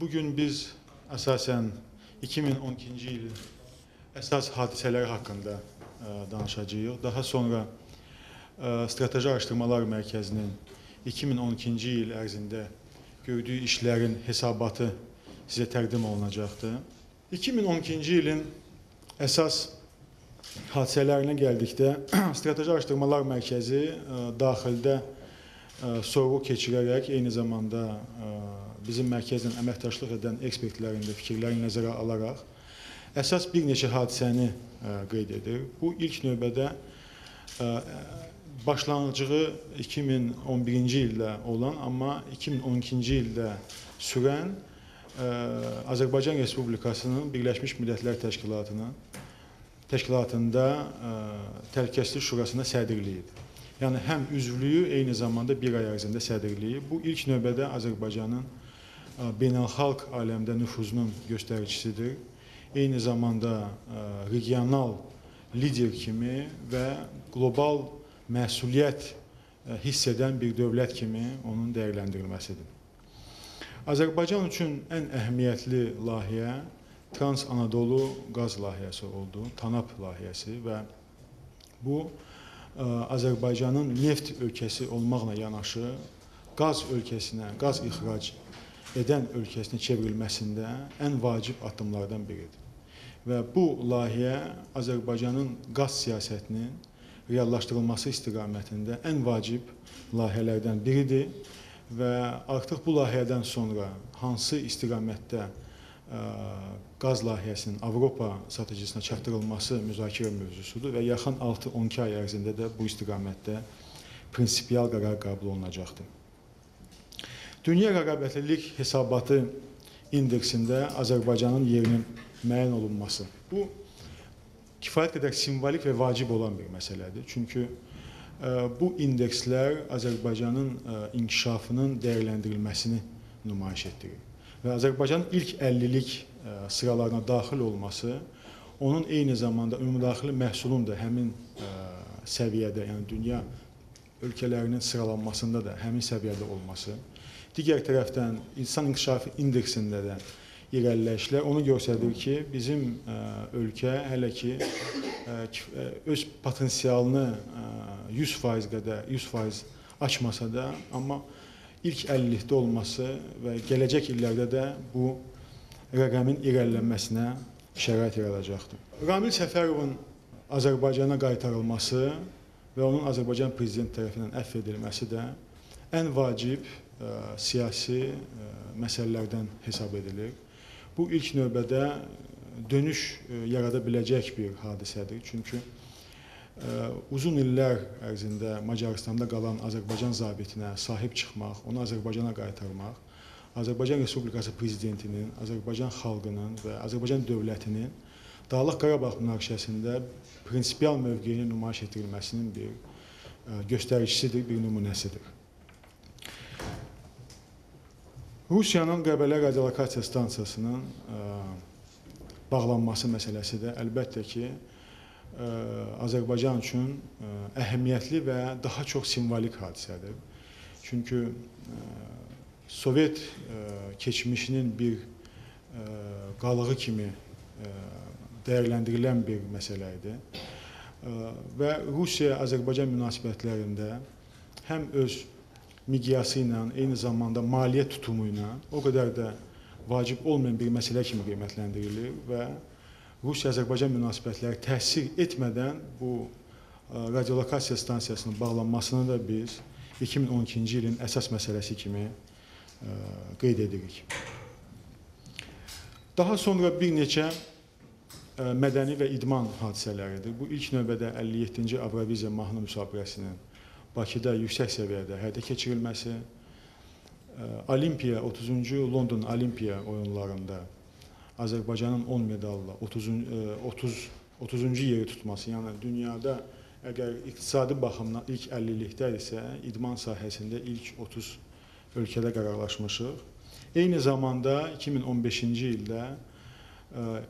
Bugün biz əsasən 2012-ci ilin əsas hadisələri haqqında danışacağıq. Daha sonra Strateji Araşdırmalar Mərkəzinin 2012-ci il ərzində gördüyü işlərin hesabatı sizə təqdim olunacaqdır. 2012-ci ilin əsas hadisələrinə gəldikdə Strateji Araşdırmalar Mərkəzi daxildə sorğu keçirərək, eyni zamanda bizim mərkəzlə əməkdaşlıq edən ekspertlərin də fikirlərini nəzərə alaraq əsas bir neçə hadisəni qeyd edir. Bu ilk növbədə başlanğıcı 2011-ci ildə olan, amma 2012-ci ildə sürən Azərbaycan Respublikasının Birləşmiş Millətlər Təşkilatında Təhlükəsizlik Şurasında sədrliyidir. Yəni, həm üzvlüyü, eyni zamanda bir ay ərzində sədrliyi. Bu, ilk növbədə Azərbaycanın beynəlxalq aləmdə nüfuzunun göstəricisidir. Eyni zamanda regional lider kimi və qlobal məsuliyyət hiss edən bir dövlət kimi onun dəyərləndirilməsidir. Azərbaycan üçün ən əhəmiyyətli layihə Trans-Anadolu qaz layihəsi oldu, TANAP layihəsi və bu, Azərbaycanın neft ölkəsi olmaqla yanaşı qaz ölkəsinə, qaz ixrac edən ölkəsinə çevrilməsində ən vacib addımlardan biridir. Və bu layihə Azərbaycanın qaz siyasətinin reallaşdırılması istiqamətində ən vacib layihələrdən biridir və artıq bu layihədən sonra hansı istiqamətdə qaz layihəsinin Avropa strategiyasına çatdırılması müzakirə mövzusudur və yaxın 6-12 ay ərzində də bu istiqamətdə prinsipial qərar qəbul olunacaqdır. Dünya rəqabətlilik hesabatı indeksində Azərbaycanın yerinin müəyyən olunması. Bu, kifayət qədər simvolik və vacib olan bir məsələdir. Çünki bu indekslər Azərbaycanın inkişafının dəyərləndirilməsini nümayiş etdirir. Və Azərbaycanın ilk 50-lik sıralarına daxil olması, onun eyni zamanda ümumdaxili məhsulun da həmin səviyyədə, yəni dünya ölkələrinin sıralanmasında da həmin səviyyədə olması, digər tərəfdən insan inkişafı indeksində də irəliləyişlər onu göstərir ki, bizim ölkə hələ ki öz potensialını 100% açmasa da, amma ilk 50-likdə olması və gələcək illərdə də bu rəqəmin irəlilənməsinə şərait yaradacaqdır. Ramil Səfərovun Azərbaycana qaytarılması və onun Azərbaycan prezidenti tərəfindən əfv edilməsi də ən vacib siyasi məsələlərdən hesab edilir. Bu, ilk növbədə dönüş yarada biləcək bir hadisədir. Çünki uzun illər ərzində Macaristanda qalan Azərbaycan zabitinə sahib çıxmaq, onu Azərbaycana qaytarmaq, Azərbaycan Respublikası prezidentinin, Azərbaycan xalqının və Azərbaycan dövlətinin Dağlıq Qarabağ münaqişəsində prinsipial mövqeyini nümayiş etdirilməsinin bir göstəricisidir, bir nümunəsidir. Rusiyanın Qəbələ radiolokasiya stansiyasının bağlanması məsələsi də əlbəttə ki, Azərbaycan üçün əhəmiyyətli və daha çox simvolik hadisədir. Çünki Sovet keçmişinin bir qalığı kimi dəyərləndirilən bir məsələ idi. Və Rusiya-Azərbaycan münasibətlərində həm öz miqyası ilə, eyni zamanda maliyyə tutumu ilə o qədər də vacib olmayan bir məsələ kimi qiymətləndirilir və Rusiya-Azərbaycan münasibətləri təsir etmədən bu radiolokasiya stansiyasının bağlanmasını da biz 2012-ci ilin əsas məsələsi kimi qeyd edirik. Daha sonra bir neçə mədəni və idman hadisələridir. Bu, ilk növbədə 57-ci Avroviziya mahnı müsabiqəsinin Bakıda yüksək səviyyədə həyata keçirilməsi, Olimpiya, 30-cu London Olimpiya oyunlarında Azərbaycanın 10 medalla 30-cu yeri tutması, yəni dünyada əgər iqtisadi baxımdan ilk 50-likdə isə idman sahəsində ilk 30 ölkədə qərarlaşmışıq. Eyni zamanda 2015-ci ildə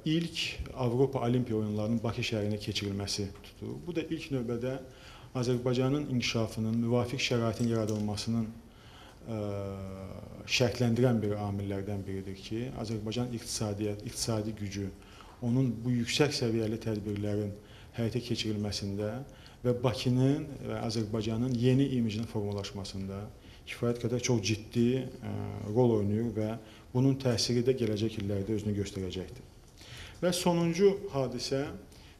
ilk Avropa Olimpiya oyunlarının Bakı şəhərində keçirilməsi tutur. Bu da ilk növbədə Azərbaycanın inkişafının, müvafiq şəraitin yaradılmasının şərtləndirən bir amillərdən biridir ki, Azərbaycan iqtisadi gücü onun bu yüksək səviyyəli tədbirlərin həyata keçirilməsində və Bakının və Azərbaycanın yeni imicinin formalaşmasında kifayət qədər çox ciddi rol oynayır və bunun təsiri də gələcək illərdə özünü göstərəcəkdir. Və sonuncu hadisə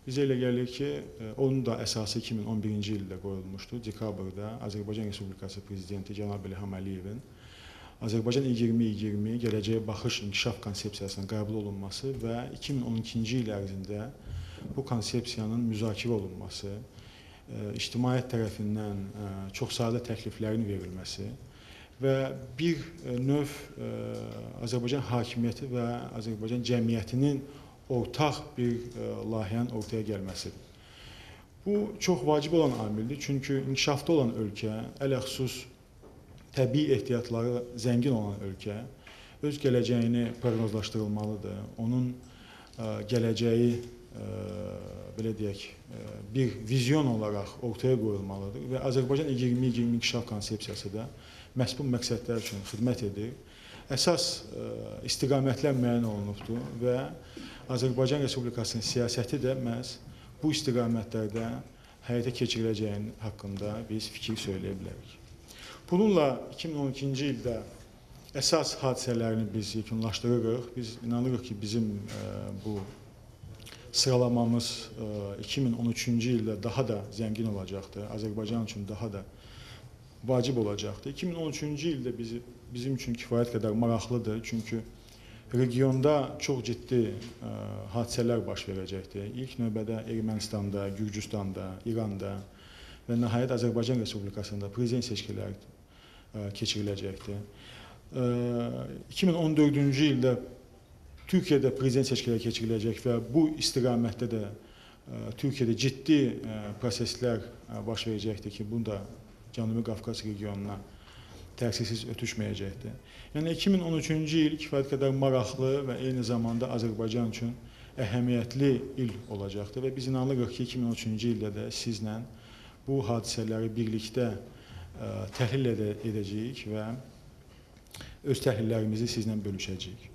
bizə elə gəlir ki, onun da əsası 2011-ci ildə qoyulmuşdu. Dekabrda Azərbaycan Respublikası Prezidenti cənab İlham Əliyevin Azərbaycan 2020 gələcəyə baxış inkişaf konsepsiyasının qəbul olunması və 2012-ci il ərzində bu konsepsiyanın müzakirə olunması, ictimaiyyət tərəfindən çoxsaylı təkliflərin verilməsi və bir növ Azərbaycan hakimiyyəti və Azərbaycan cəmiyyətinin ortaq bir layihənin ortaya gəlməsidir. Bu çox vacib olan amildir, çünki inkişafda olan ölkə, ələxüsus təbii ehtiyatları zəngin olan ölkə öz gələcəyini proqnozlaşdırılmalıdır. Onun gələcəyi belə deyək, bir vizyon olaraq ortaya qoyulmalıdır və Azərbaycan 2020 inkişaf konsepsiyası da məhz bu məqsədlər üçün xidmət edir. Əsas istiqamətlər müəyyən olunubdur və Azərbaycan Respublikasının siyasəti də məhz bu istiqamətlərdə həyata keçiriləcəyi haqqında biz fikir söyləyə bilərik. Bununla 2012-ci ildə əsas hadisələrini biz yekunlaşdırırıq. Biz inanırıq ki, bizim bu sıralamamız 2013-cü ildə daha da zəngin olacaqdır. Azərbaycan üçün daha da vacib olacaqdır. 2013-cü ildə bizim üçün kifayət qədər maraqlıdır. Çünki regionda çox ciddi hadisələr baş verəcəkdir. İlk növbədə Ermənistanda, Gürcüstanda, İranda və nəhayət Azərbaycan Respublikasında prezident seçkiləri keçiriləcəkdir. 2014-cü ildə Türkiyədə prezident seçkiləri keçiriləcək və bu istiqamətdə də Türkiyədə ciddi proseslər baş verəcəkdir ki, bu da Cənubi Qafqaz regionuna təsirsiz ötüşməyəcəkdir. Yəni 2013-cü il kifayət qədər maraqlı və eyni zamanda Azərbaycan üçün əhəmiyyətli il olacaqdır və biz inanırıq ki, 2013-cü ildə də sizlə bu hadisələri birlikdə təhlil edəcəyik və öz təhlillərimizi sizlə bölüşəcəyik.